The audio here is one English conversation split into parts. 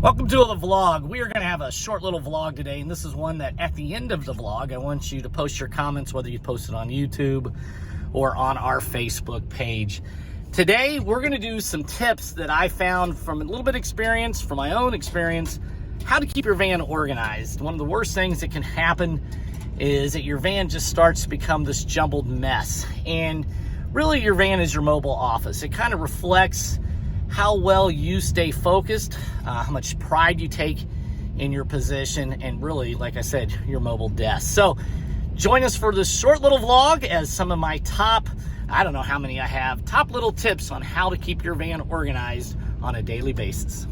Welcome to the vlog. We are going to have a short little vlog today, and this is one that at the end of the vlog, I want you to post your comments, whether you post it on YouTube or on our Facebook page. Today, we're going to do some tips that I found from a little bit of experience, from my own experience, how to keep your van organized. One of the worst things that can happen is that your van just starts to become this jumbled mess. And really, your van is your mobile office. It kind of reflects how well you stay focused, how much pride you take in your position, and really, like I said, your mobile desk. So join us for this short little vlog as some of my top, I don't know how many I have, top little tips on how to keep your van organized on a daily basis.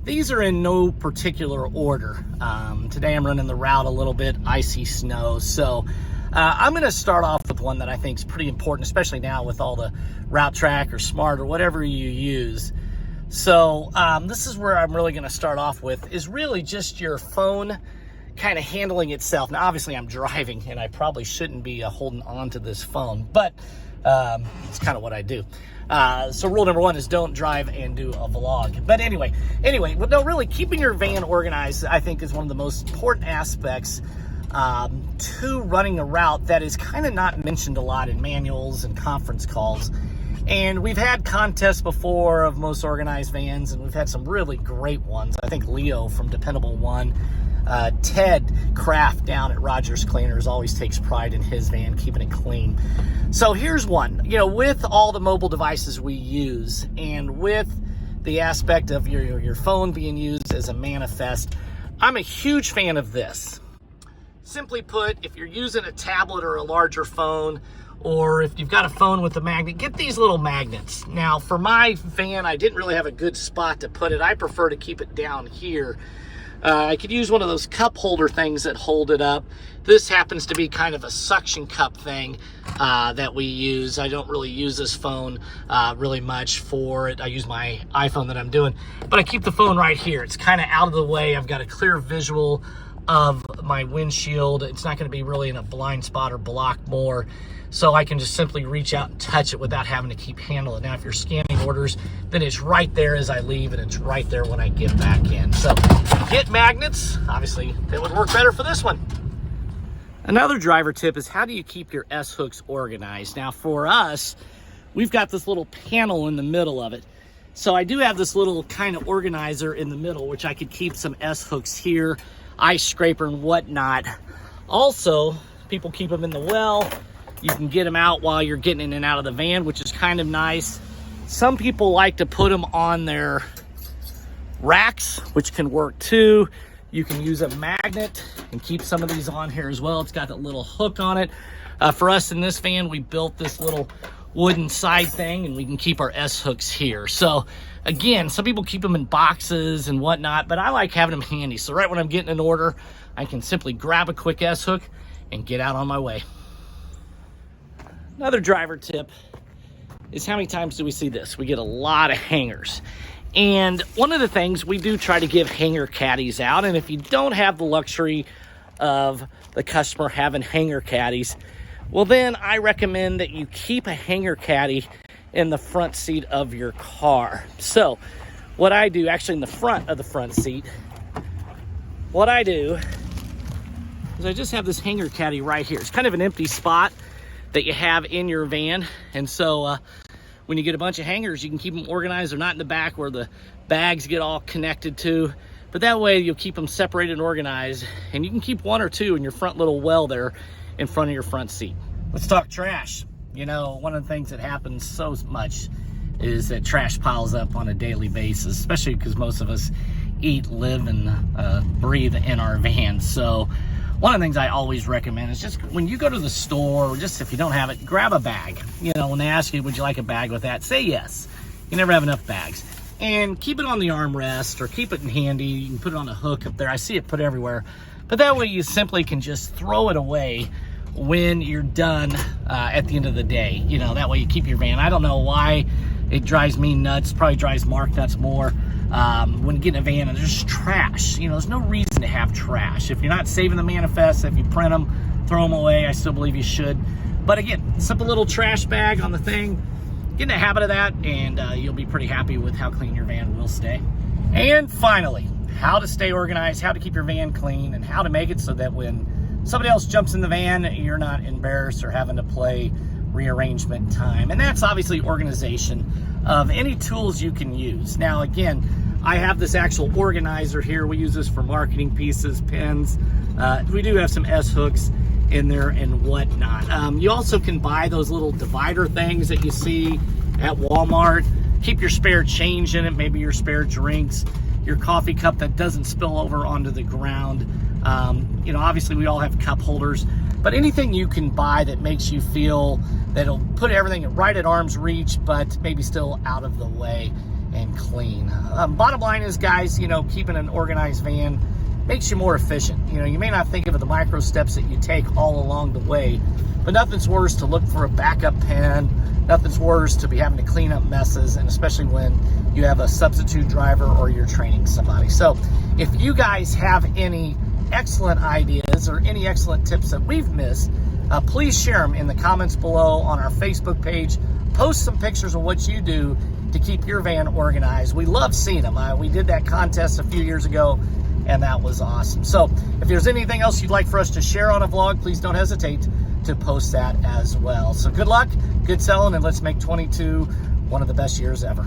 These are in no particular order. Today I'm running the route a little bit, icy snow. So I'm gonna start off with one that I think is pretty important, especially now with all the route track or smart or whatever you use. So this is where I'm really gonna start off with, is really just your phone kind of handling itself. Now, obviously I'm driving and I probably shouldn't be holding on to this phone, but it's kind of what I do. So rule number one is don't drive and do a vlog. But anyway, but no, really keeping your van organized, I think, is one of the most important aspects to running a route that is kind of not mentioned a lot in manuals and conference calls. And we've had contests before of most organized vans, and we've had some really great ones. I think Leo from Dependable won. Ted Kraft down at Rogers Cleaners always takes pride in his van, keeping it clean. So here's one, with all the mobile devices we use, and with the aspect of your phone being used as a manifest, I'm a huge fan of this. Simply put, if you're using a tablet or a larger phone, or if you've got a phone with a magnet, get these little magnets. Now, for my van, I didn't really have a good spot to put it. I prefer to keep it down here. I could use one of those cup holder things that hold it up. This happens to be kind of a suction cup thing that we use. I don't really use this phone really much for it. I use my iPhone that I'm doing, but I keep the phone right here. It's kind of out of the way. I've got a clear visual of my windshield. It's not going to be really in a blind spot or block more. So I can just simply reach out and touch it without having to keep handling it. Now, if you're scanning orders, then it's right there as I leave, and it's right there when I get back in. So get magnets. Obviously, they would work better for this one. Another driver tip is, how do you keep your S-hooks organized? Now, for us, we've got this little panel in the middle of it. So I do have this little kind of organizer in the middle, which I could keep some S-hooks here, ice scraper and whatnot. Also, people keep them in the well. You can get them out while you're getting in and out of the van, which is kind of nice. Some people like to put them on their racks, which can work too. You can use a magnet and keep some of these on here as well. It's got that little hook on it. For us in this van, we built this little wooden side thing, and we can keep our S-hooks here. So again, some people keep them in boxes and whatnot, but I like having them handy. So right when I'm getting an order, I can simply grab a quick S-hook and get out on my way. Another driver tip is, how many times do we see this? We get a lot of hangers. And one of the things, we do try to give hanger caddies out. And if you don't have the luxury of the customer having hanger caddies, well, then I recommend that you keep a hanger caddy in the front seat of your car. So what I do, actually in the front of the front seat, what I do is I just have this hanger caddy right here. It's kind of an empty spot that you have in your van, and so when you get a bunch of hangers, you can keep them organized. They're not in the back where the bags get all connected to, But that way you'll keep them separated and organized, and you can keep one or two in your front little well there in front of your front seat. Let's talk trash. You know, one of the things that happens so much is that trash piles up on a daily basis, especially because most of us eat, live, and breathe in our vans. So one of the things I always recommend is just when you go to the store, or just if you don't have it, grab a bag. You know, when they ask you, would you like a bag with that? Say yes. You never have enough bags. And keep it on the armrest or keep it in handy. You can put it on a hook up there. I see it put everywhere. But that way you simply can just throw it away when you're done at the end of the day. You know, that way you keep your van. I don't know why it drives me nuts, probably drives Mark nuts more. When you get in a van and there's just trash, you know, there's no reason to have trash. If you're not saving the manifests, if you print them, throw them away, I still believe you should. But again, simple little trash bag on the thing, get in the habit of that, and you'll be pretty happy with how clean your van will stay. And finally, how to stay organized, how to keep your van clean, and how to make it so that when somebody else jumps in the van, you're not embarrassed or having to play rearrangement time. And that's obviously organization of any tools you can use. Now again, I have this actual organizer here. We use this for marketing pieces, pins. We do have some S hooks in there and whatnot. You also can buy those little divider things that you see at Walmart. Keep your spare change in it, maybe your spare drinks, your coffee cup that doesn't spill over onto the ground. You know, obviously we all have cup holders, but anything you can buy that makes you feel that it'll put everything right at arm's reach, but maybe still out of the way and clean. Bottom line is, guys, you know, keeping an organized van makes you more efficient. You know, you may not think of the micro steps that you take all along the way, but nothing's worse to look for a backup pen. Nothing's worse to be having to clean up messes, and especially when you have a substitute driver or you're training somebody. So if you guys have any excellent ideas or any excellent tips that we've missed, please share them in the comments below on our Facebook page. Post some pictures of what you do to keep your van organized. We love seeing them. We did that contest a few years ago, and that was awesome. So if there's anything else you'd like for us to share on a vlog, please don't hesitate to post that as well. So good luck, good selling, and let's make 22 one of the best years ever.